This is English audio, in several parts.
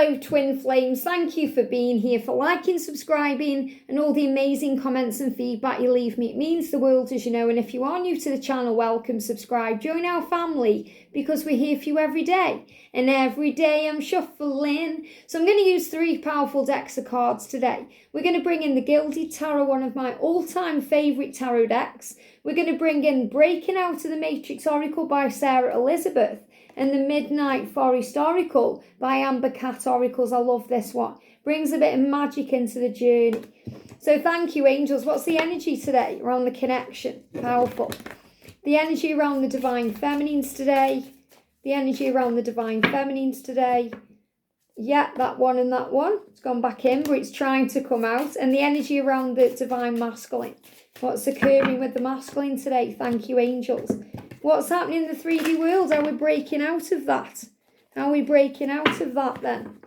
Hello, Twin Flames. Thank you for being here, for liking, subscribing, and all the amazing comments and feedback you leave me. It means the world, as you know. And if you are new to the channel, welcome, subscribe, join our family, because we're here for you every day. And every day I'm shuffling. So I'm going to use 3 powerful decks of cards today. We're going to bring in the Gilded Tarot, one of my all-time favourite tarot decks. We're going to bring in Breaking Out of the Matrix Oracle by Sarah Elizabeth, and the Midnight Forest Oracle by Amber Cat Oracles. I love this one. Brings a bit of magic into the journey. So thank you, angels. What's the energy today around the connection? Powerful. The energy around the Divine Feminines today. The energy around the Divine Feminines today. Yeah, that one and that one. It's gone back in, but it's trying to come out. And the energy around the Divine Masculine. What's occurring with the masculine today? Thank you, angels. What's happening in the 3D world? Are we breaking out of that? Are we breaking out of that then?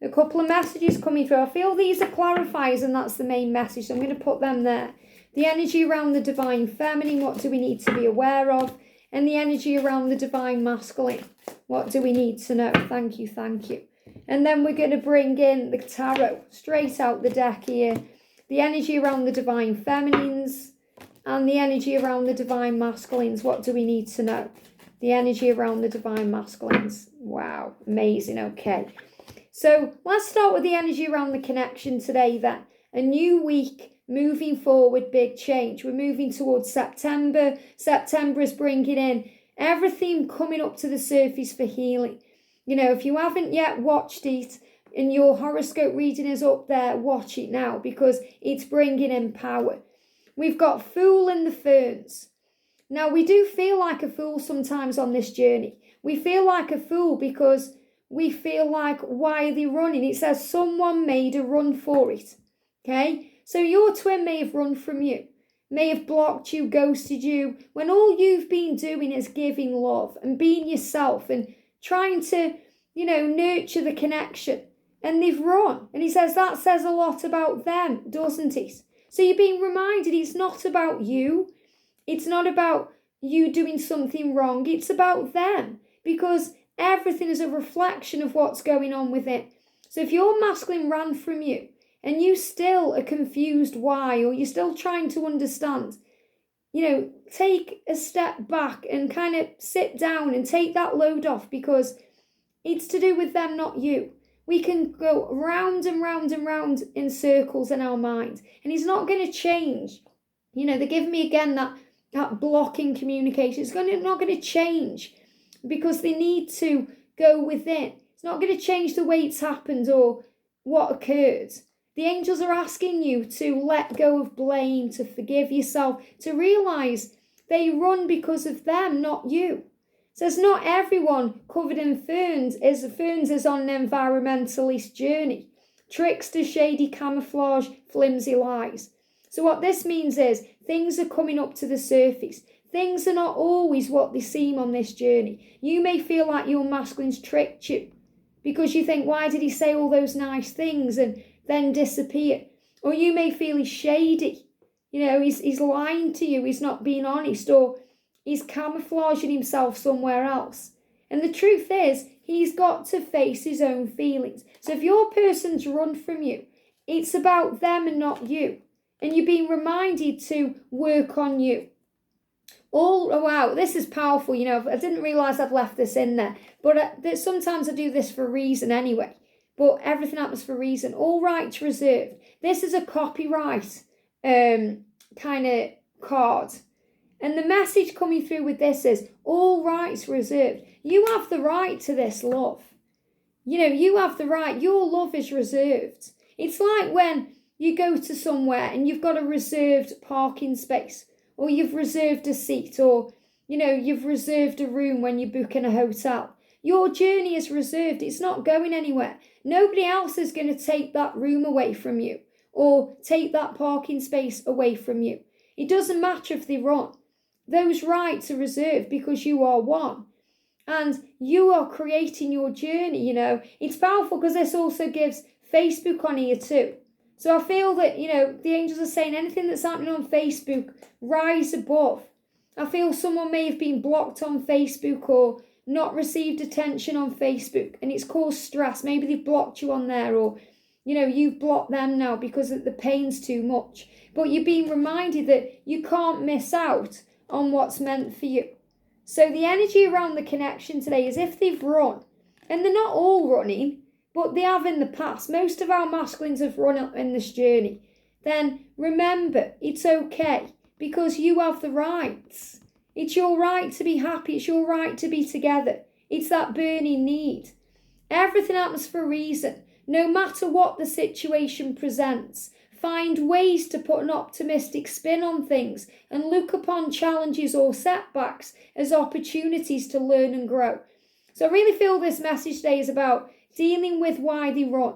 A couple of messages coming through. I feel these are clarifiers, and that's the main message. So I'm going to put them there. The energy around the Divine Feminine. What do we need to be aware of? And the energy around the Divine Masculine. What do we need to know? Thank you, thank you. And then we're going to bring in the Tarot. Straight out the deck here. The energy around the Divine Feminines. And the energy around the Divine Masculines. What do we need to know? The energy around the Divine Masculines. Wow, amazing. Okay. So let's start with the energy around the connection today then. A new week, moving forward, big change. We're moving towards September. September is bringing in everything coming up to the surface for healing. You know, if you haven't yet watched it and your horoscope reading is up there, watch it now, because it's bringing in power. We've got Fool in the Ferns. Now, we do feel like a fool sometimes on this journey. We feel like a fool because we feel like, why are they running? It says someone made a run for it. Okay? So your twin may have run from you, may have blocked you, ghosted you, when all you've been doing is giving love and being yourself and trying to, you know, nurture the connection. And they've run. And he says that says a lot about them, doesn't it? So you're being reminded it's not about you. It's not about you doing something wrong. It's about them, because everything is a reflection of what's going on with it. So if your masculine ran from you and you still are confused why, or you're still trying to understand, you know, take a step back and kind of sit down and take that load off, because it's to do with them, not you. We can go round and round and round in circles in our mind, and he's not going to change. You know, they give me again that blocking communication. It's not going to change, because they need to go within. It's not going to change the way it's happened or what occurred. The angels are asking you to let go of blame, to forgive yourself, to realise they run because of them, not you. Says not everyone covered in ferns is on an environmentalist journey. Trickster, shady camouflage, flimsy lies. So what this means is things are coming up to the surface. Things are not always what they seem on this journey. You may feel like your masculine's tricked you, because you think, why did he say all those nice things and then disappear? Or you may feel he's shady. You know, he's lying to you. He's not being honest, or he's camouflaging himself somewhere else. And the truth is, he's got to face his own feelings. So if your person's run from you, it's about them and not you. And you're being reminded to work on you. Oh, wow, this is powerful. You know, I didn't realise I'd left this in there. But sometimes I do this for a reason anyway. But everything happens for a reason. All rights reserved. This is a copyright kind of card. And the message coming through with this is all rights reserved. You have the right to this love. You know, you have the right. Your love is reserved. It's like when you go to somewhere and you've got a reserved parking space, or you've reserved a seat, or, you know, you've reserved a room when you book in a hotel. Your journey is reserved. It's not going anywhere. Nobody else is going to take that room away from you or take that parking space away from you. It doesn't matter if they run. Those rights are reserved because you are one. And you are creating your journey, you know. It's powerful because this also gives Facebook on here too. So I feel that, you know, the angels are saying anything that's happening on Facebook, rise above. I feel someone may have been blocked on Facebook, or not received attention on Facebook and it's caused stress. Maybe they've blocked you on there, or you've blocked them now because the pain's too much. But you're being reminded that you can't miss out on what's meant for you. So the energy around the connection today is if they've run, and they're not all running, but they have in the past. Most of our masculines have run in this journey. Then remember, it's okay, because you have the rights. It's your right to be happy. It's your right to be together. It's that burning need. Everything happens for a reason. No matter what the situation presents, find ways to put an optimistic spin on things and look upon challenges or setbacks as opportunities to learn and grow. So I really feel this message today is about dealing with why they run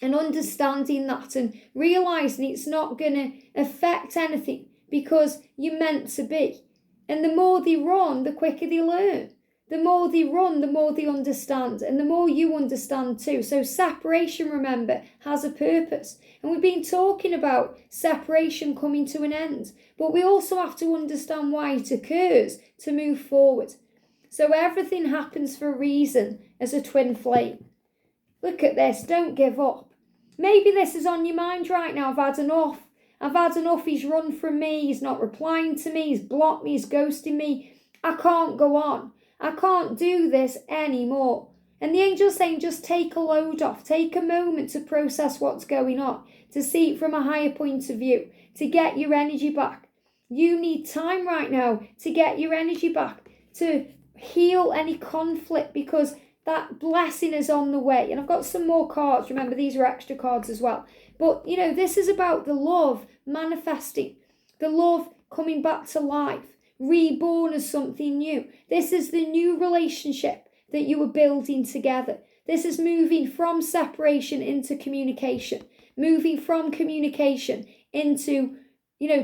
and understanding that and realising it's not going to affect anything because you're meant to be. And the more they run, the quicker they learn. The more they run, the more they understand, and the more you understand too. So separation, remember, has a purpose. And we've been talking about separation coming to an end, but we also have to understand why it occurs to move forward. So everything happens for a reason as a twin flame. Look at this, don't give up. Maybe this is on your mind right now. I've had enough. He's run from me. He's not replying to me. He's blocked me. He's ghosting me. I can't go on. I can't do this anymore. And the angel's saying, just take a load off. Take a moment to process what's going on, to see it from a higher point of view, to get your energy back. You need time right now to get your energy back, to heal any conflict, because that blessing is on the way. And I've got some more cards. Remember, these are extra cards as well. But, this is about the love manifesting, the love coming back to life, reborn as something new. This is the new relationship that you are building together. This is moving from separation into communication, moving from communication into,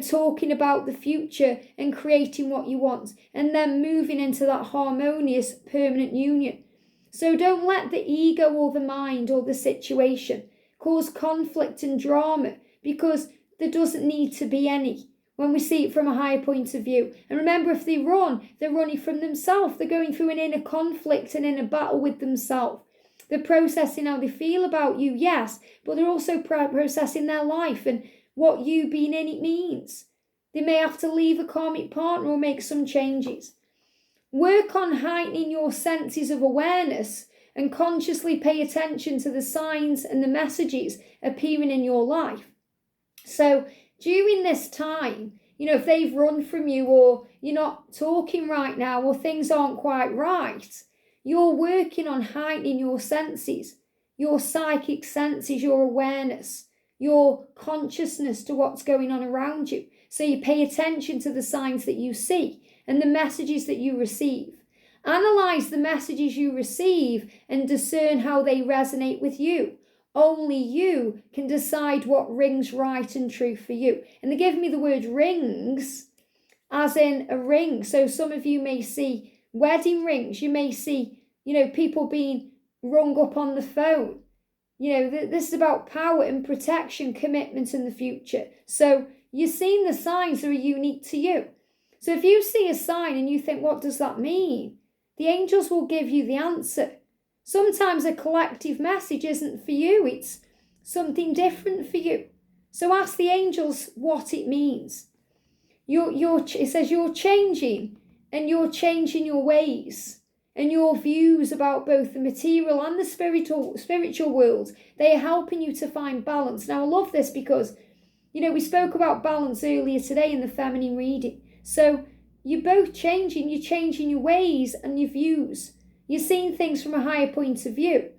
talking about the future and creating what you want, and then moving into that harmonious permanent union. So don't let the ego or the mind or the situation cause conflict and drama, because there doesn't need to be any when we see it from a higher point of view. And remember, if they run, they're running from themselves. They're going through an inner conflict and inner battle with themselves. They're processing how they feel about you, yes, but they're also processing their life and what you being in it means. They may have to leave a karmic partner or make some changes. Work on heightening your senses of awareness and consciously pay attention to the signs and the messages appearing in your life. So during this time, if they've run from you, or you're not talking right now, or things aren't quite right, you're working on heightening your senses, your psychic senses, your awareness, your consciousness to what's going on around you. So you pay attention to the signs that you see and the messages that you receive. Analyze the messages you receive and discern how they resonate with you. Only you can decide what rings right and true for you. And they give me the word rings as in a ring. So some of you may see wedding rings. You may see, people being rung up on the phone. This is about power and protection, commitment in the future. So you're seeing the signs that are unique to you. So if you see a sign and you think, what does that mean? The angels will give you the answer. Sometimes a collective message isn't for you. It's something different for you. So ask the angels what it means. It says you're changing, and you're changing your ways and your views about both the material and the spiritual world. They are helping you to find balance. Now, I love this because, we spoke about balance earlier today in the feminine reading. So you're both changing. You're changing your ways and your views. You're seeing things from a higher point of view.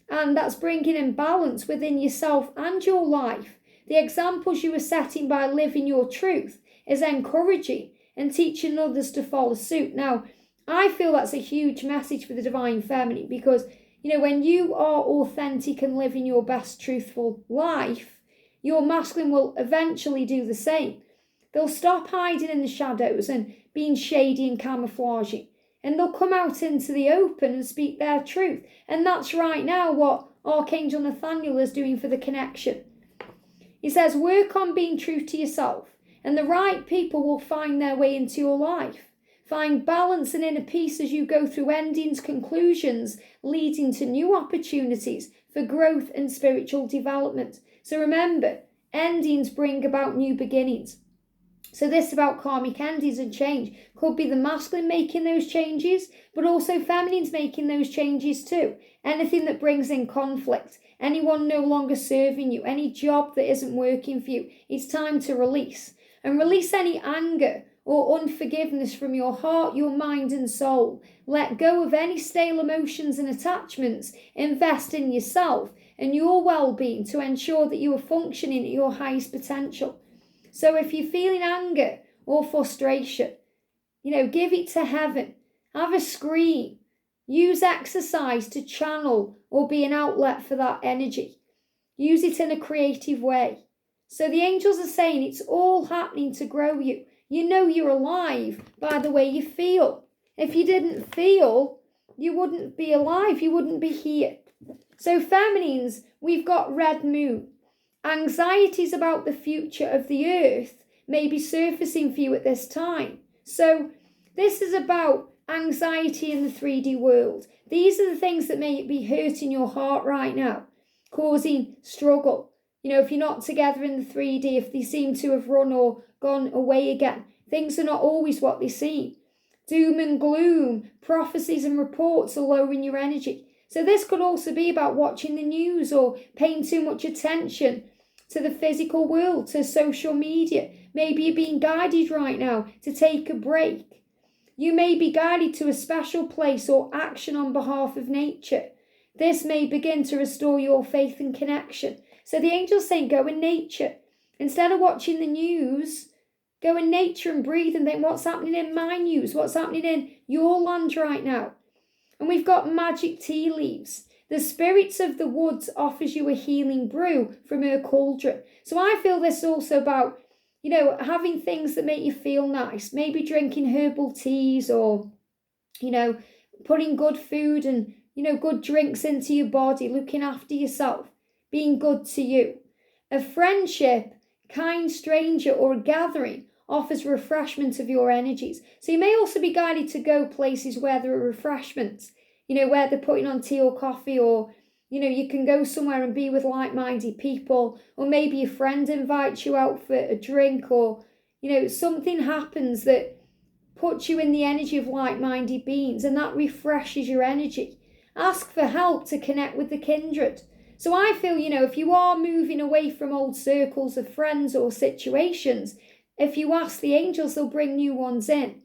And that's bringing in balance within yourself and your life. The examples you are setting by living your truth is encouraging and teaching others to follow suit. Now, I feel that's a huge message for the Divine Feminine, because, when you are authentic and living your best truthful life, your masculine will eventually do the same. They'll stop hiding in the shadows and being shady and camouflaging, and they'll come out into the open and speak their truth. And that's right now what Archangel Nathaniel is doing for the connection. He says, work on being true to yourself, and the right people will find their way into your life. Find balance and inner peace as you go through endings, conclusions, leading to new opportunities for growth and spiritual development. So remember, endings bring about new beginnings. So this is about karmic endings and change. Could be the masculine making those changes, but also feminines making those changes too. Anything that brings in conflict, anyone no longer serving you, any job that isn't working for you, it's time to release. And release any anger or unforgiveness from your heart, your mind and soul. Let go of any stale emotions and attachments. Invest in yourself and your well-being to ensure that you are functioning at your highest potential. So if you're feeling anger or frustration, give it to heaven. Have a scream. Use exercise to channel or be an outlet for that energy. Use it in a creative way. So the angels are saying it's all happening to grow you. You know you're alive by the way you feel. If you didn't feel, you wouldn't be alive. You wouldn't be here. So feminines, we've got red moon. Anxieties about the future of the earth may be surfacing for you at this time. So this is about anxiety in the 3D world. These are the things that may be hurting your heart right now, causing struggle. If you're not together in the 3D, if they seem to have run or gone away again, things are not always what they seem. Doom and gloom, prophecies and reports are lowering your energy. So this could also be about watching the news or paying too much attention to the physical world, to social media. Maybe you're being guided right now to take a break. You may be guided to a special place or action on behalf of nature. This may begin to restore your faith and connection. So the angel's saying go in nature. Instead of watching the news, go in nature and breathe and think, what's happening in my news? What's happening in your land right now? And we've got magic tea leaves. The spirits of the woods offers you a healing brew from her cauldron. So I feel this is also about, having things that make you feel nice. Maybe drinking herbal teas or, putting good food and, good drinks into your body, looking after yourself, being good to you. A friendship, kind stranger or a gathering offers refreshment of your energies. So you may also be guided to go places where there are refreshments. Where they're putting on tea or coffee, or, you can go somewhere and be with like-minded people, or maybe a friend invites you out for a drink, or, something happens that puts you in the energy of like-minded beings, and that refreshes your energy. Ask for help to connect with the kindred. So I feel, if you are moving away from old circles of friends or situations, if you ask the angels, they'll bring new ones in.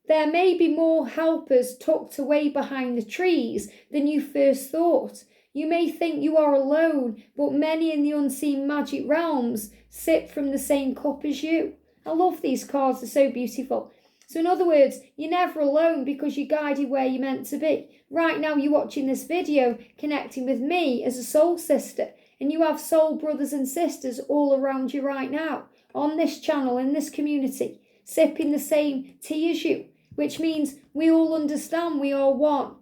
There may be more helpers tucked away behind the trees than you first thought. You may think you are alone, but many in the unseen magic realms sip from the same cup as you. I love these cards, they're so beautiful. So in other words, you're never alone because you're guided where you're meant to be. Right now you're watching this video, connecting with me as a soul sister, and you have soul brothers and sisters all around you right now, on this channel, in this community, sipping the same tea as you. Which means we all understand we are one.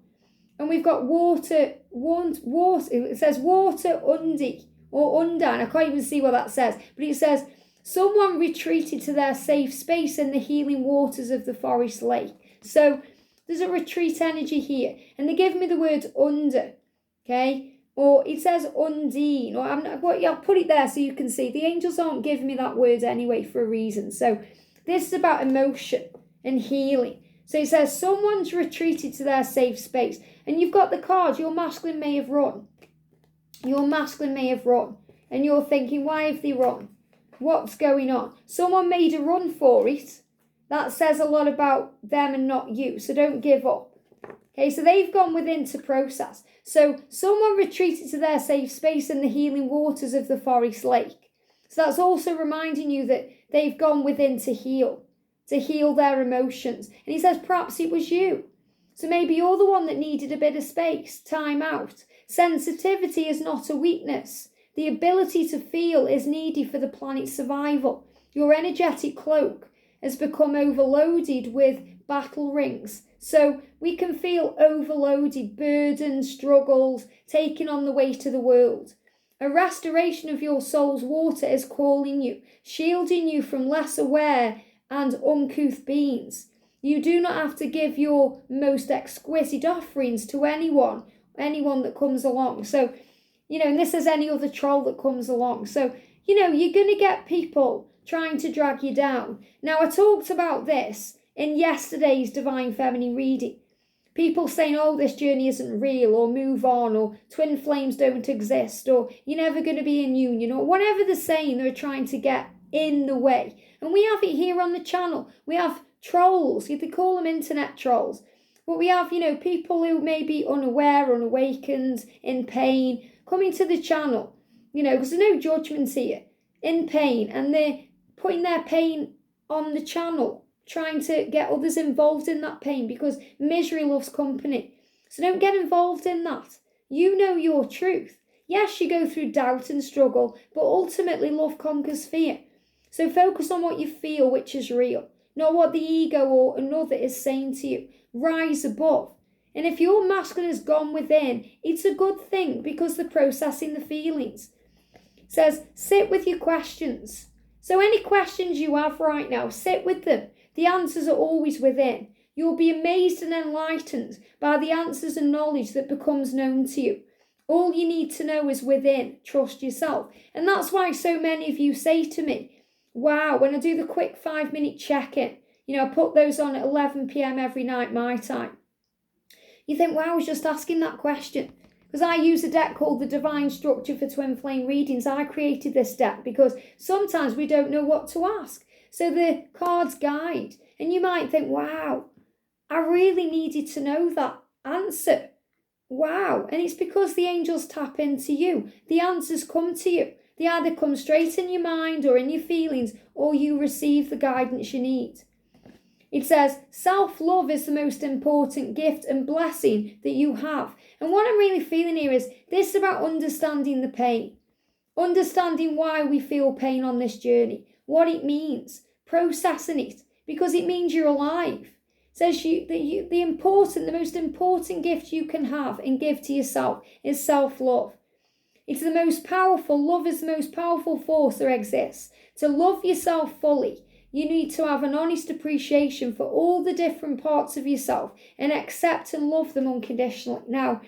And we've got water, it says water undi or undan. I can't even see what that says. But it says, someone retreated to their safe space in the healing waters of the forest lake. So there's a retreat energy here. And they give me the word under, okay? Or it says undine. Or I'll put it there so you can see. The angels aren't giving me that word anyway for a reason. So this is about emotion and healing. So it says someone's retreated to their safe space. And you've got the card, your masculine may have run. Your masculine may have run. And you're thinking, why have they run? What's going on? Someone made a run for it. That says a lot about them and not you. So don't give up. Okay, so they've gone within to process. So someone retreated to their safe space in the healing waters of the forest lake. So that's also reminding you that they've gone within to heal their emotions. And he says, perhaps it was you. So maybe you're the one that needed a bit of space, time out. Sensitivity is not a weakness. The ability to feel is needed for the planet's survival. Your energetic cloak has become overloaded with battle rings. So we can feel overloaded, burdened, struggles, taking on the weight of the world. A restoration of your soul's water is calling you, shielding you from less aware and uncouth beings. You do not have to give your most exquisite offerings to anyone that comes along. So, and this is any other troll that comes along. So, you're going to get people trying to drag you down. Now, I talked about this in yesterday's Divine Feminine reading. People saying, oh, this journey isn't real, or move on, or twin flames don't exist, or you're never going to be in union, or whatever they're saying, they're trying to get in the way. And we have it here on the channel. We have trolls. You could call them internet trolls. But we have, people who may be unaware, unawakened, in pain, coming to the channel, because there's no judgment here, in pain, and they're putting their pain on the channel, trying to get others involved in that pain, because misery loves company. So don't get involved in that. You know your truth. Yes, you go through doubt and struggle, but ultimately love conquers fear. So focus on what you feel, which is real, not what the ego or another is saying to you. Rise above. And if your masculine has gone within, it's a good thing, because they're processing the feelings. It says, sit with your questions. So any questions you have right now, sit with them. The answers are always within. You'll be amazed and enlightened by the answers and knowledge that becomes known to you. All you need to know is within. Trust yourself. And that's why so many of you say to me, wow, when I do the quick 5-minute check-in, I put those on at 11 p.m. every night, my time. You think, wow, I was just asking that question. Because I use a deck called the Divine Structure for Twin Flame Readings. I created this deck because sometimes we don't know what to ask. So the cards guide, and you might think, wow, I really needed to know that answer. Wow. And it's because the angels tap into you. The answers come to you. They either come straight in your mind or in your feelings, or you receive the guidance you need. It says, self-love is the most important gift and blessing that you have. And what I'm really feeling here is this is about understanding the pain. Understanding why we feel pain on this journey. What it means. Processing it, because it means you're alive. It says the most important gift you can have and give to yourself is self-love. It's the most powerful. Love is the most powerful force there exists. To love yourself fully, you need to have an honest appreciation for all the different parts of yourself and accept and love them unconditionally. Now,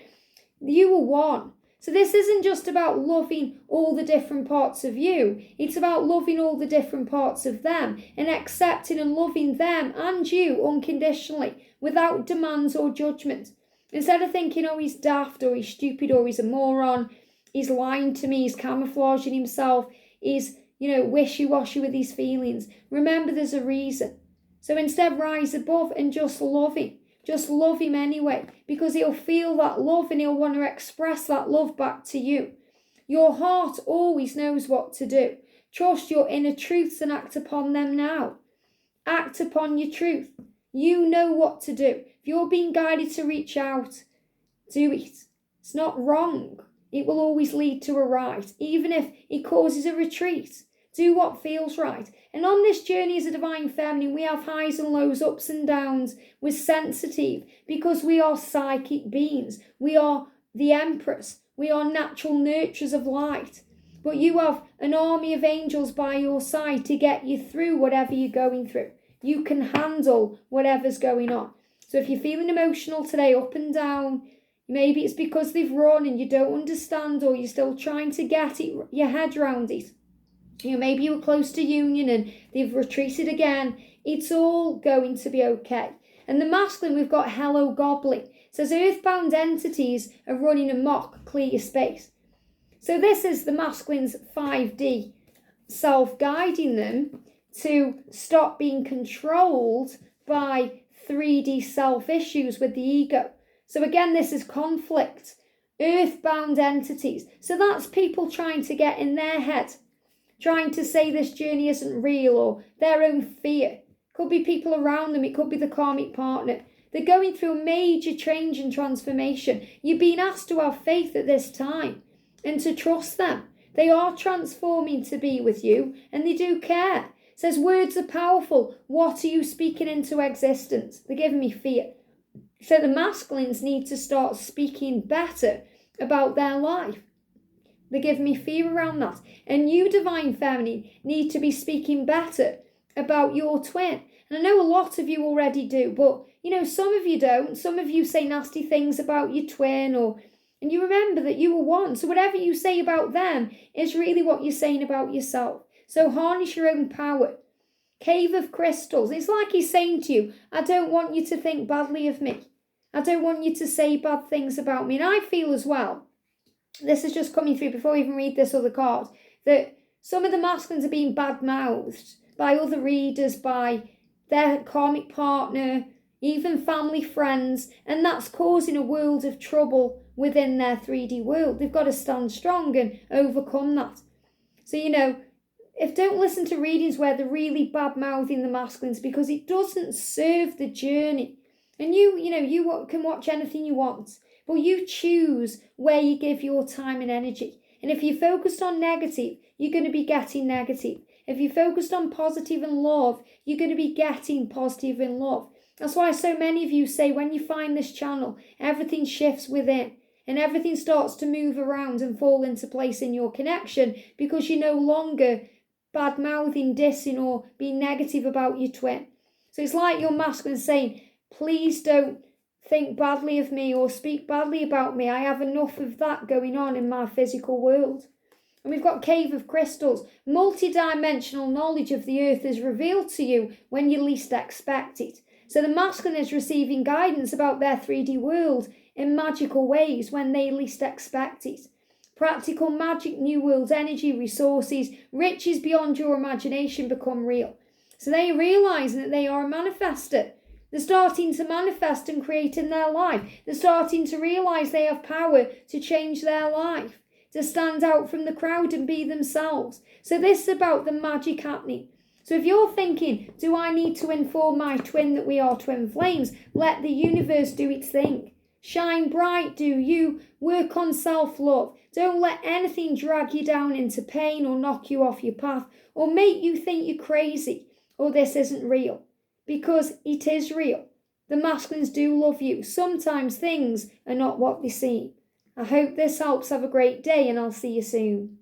you are one. So this isn't just about loving all the different parts of you. It's about loving all the different parts of them and accepting and loving them and you unconditionally without demands or judgment. Instead of thinking, oh, he's daft or he's stupid or he's a moron, he's lying to me, he's camouflaging himself, he's, wishy-washy with his feelings. Remember, there's a reason. So instead, rise above and just love him. Just love him anyway, because he'll feel that love and he'll want to express that love back to you. Your heart always knows what to do. Trust your inner truths and act upon them now. Act upon your truth. You know what to do. If you're being guided to reach out, do it. It's not wrong. It will always lead to a right, even if it causes a retreat. Do what feels right. And on this journey as a Divine Feminine, we have highs and lows, ups and downs. We're sensitive because we are psychic beings. We are the Empress. We are natural nurturers of light. But you have an army of angels by your side to get you through whatever you're going through. You can handle whatever's going on. So if you're feeling emotional today, up and down, maybe it's because they've run and you don't understand, or you're still trying to get your head around it. Maybe you were close to union and they've retreated again. It's all going to be okay. And the masculine, we've got Hello Goblin. It says earthbound entities are running amok, clear your space. So this is the masculine's 5D self-guiding them to stop being controlled by 3D self-issues with the ego. So again, this is conflict. Earthbound entities. So that's people trying to get in their head, trying to say this journey isn't real, or their own fear. Could be people around them. It could be the karmic partner. They're going through a major change and transformation. You're being asked to have faith at this time and to trust them. They are transforming to be with you and they do care. It says words are powerful. What are you speaking into existence? They're giving me fear. So the masculines need to start speaking better about their life. They're giving me fear around that. And you, Divine Feminine, need to be speaking better about your twin And I know a lot of you already do, but, some of you don't. Some of you say nasty things about your twin, and you remember that you were one. So whatever you say about them is really what you're saying about yourself. So harness your own power. Cave of Crystals. It's like he's saying to you, I don't want you to think badly of me. I don't want you to say bad things about me. And I feel as well, this is just coming through before I even read this other card, that some of the masculines are being bad-mouthed by other readers, by their karmic partner, even family friends, and that's causing a world of trouble within their 3D world. They've got to stand strong and overcome that. So, if don't listen to readings where they're really bad-mouthing the masculines, because it doesn't serve the journey. And you can watch anything you want, but you choose where you give your time and energy. And if you're focused on negative, you're going to be getting negative. If you're focused on positive and love, you're going to be getting positive and love. That's why so many of you say when you find this channel, everything shifts within and everything starts to move around and fall into place in your connection, because you're no longer bad-mouthing, dissing or being negative about your twin. So it's like your masculine saying, please don't think badly of me or speak badly about me. I have enough of that going on in my physical world. And we've got Cave of Crystals. Multi-dimensional knowledge of the earth is revealed to you when you least expect it. So the masculine is receiving guidance about their 3D world in magical ways when they least expect it. Practical magic, new world energy, resources, riches beyond your imagination become real. So they realise that they are a manifester. They're starting to manifest and create in their life. They're starting to realise they have power to change their life, to stand out from the crowd and be themselves. So this is about the magic happening. So if you're thinking, do I need to inform my twin that we are twin flames? Let the universe do its thing. Shine bright, do you. Work on self-love. Don't let anything drag you down into pain or knock you off your path or make you think you're crazy or this isn't real. Because it is real. The masculines do love you. Sometimes things are not what they seem. I hope this helps. Have a great day and I'll see you soon.